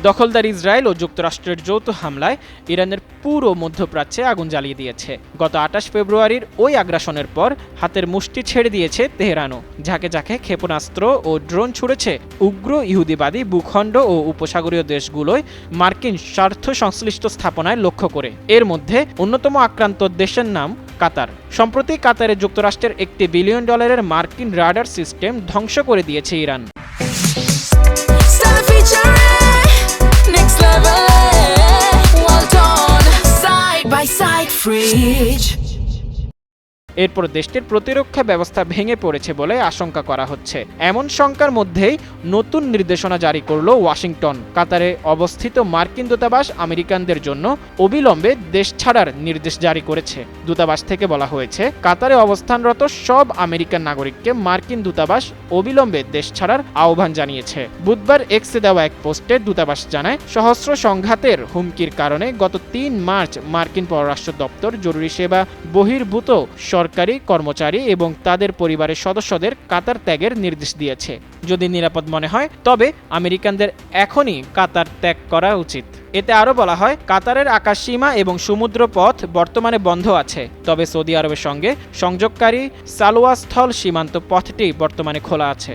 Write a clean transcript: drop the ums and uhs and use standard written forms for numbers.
দখলদার ইসরায়েল ও যুক্তরাষ্ট্রের যৌথ হামলায় ইরানের পুরো মধ্যপ্রাচ্যে আগুন জ্বালিয়ে দিয়েছে। গত ২৮ ফেব্রুয়ারির ওই আগ্রাসনের পর হাতের মুষ্টি ছেড়ে দিয়েছে তেহরানও। ঝাঁকে ঝাঁকে ক্ষেপণাস্ত্র ও ড্রোন ছুড়েছে উগ্র ইহুদিবাদী ভূখণ্ড ও উপসাগরীয় দেশগুলোয় মার্কিন স্বার্থ সংশ্লিষ্ট স্থাপনায় লক্ষ্য করে। এর মধ্যে অন্যতম আক্রান্ত দেশের নাম কাতার। সম্প্রতি কাতারে যুক্তরাষ্ট্রের $1 বিলিয়ন মার্কিন রাডার সিস্টেম ধ্বংস করে দিয়েছে ইরান। এরপর দেশটির প্রতিরক্ষা ব্যবস্থা ভেঙে পড়েছে বলে আশঙ্কা করা হচ্ছে। এমন শঙ্কার মধ্যেই নতুন নির্দেশনা জারি করল ওয়াশিংটন। কাতারে অবস্থিত মার্কিন দূতাবাস আমেরিকানদের জন্য অবিলম্বে দেশ ছাড়ার নির্দেশ জারি করেছে। দূতাবাস থেকে বলা হয়েছে, কাতারে অবস্থানরত সব আমেরিকান নাগরিককে মার্কিন দূতাবাস অবিলম্বে দেশ ছাড়ার আহ্বান জানিয়েছে। বুধবার এক্সে দেওয়া এক পোস্টে দূতাবাস জানায়, সহস্র সংঘাতের হুমকির কারণে গত ৩ মার্চ মার্কিন পররাষ্ট্র দপ্তর জরুরি সেবা বহির্ভূত সরকারি কর্মচারী এবং তাদের পরিবারের সদস্যদের কাতার ত্যাগের নির্দেশ দিয়েছে। যদি নিরাপদ মনে হয় তবে আমেরিকানদের এখনই কাতার ত্যাগ করা উচিত। এতে আরও বলা হয়, কাতারের আকাশসীমা এবং সমুদ্র পথ বর্তমানে বন্ধ আছে, তবে সৌদি আরবের সঙ্গে সংযোগকারী সালোয়া স্থল সীমান্ত পথটি বর্তমানে খোলা আছে।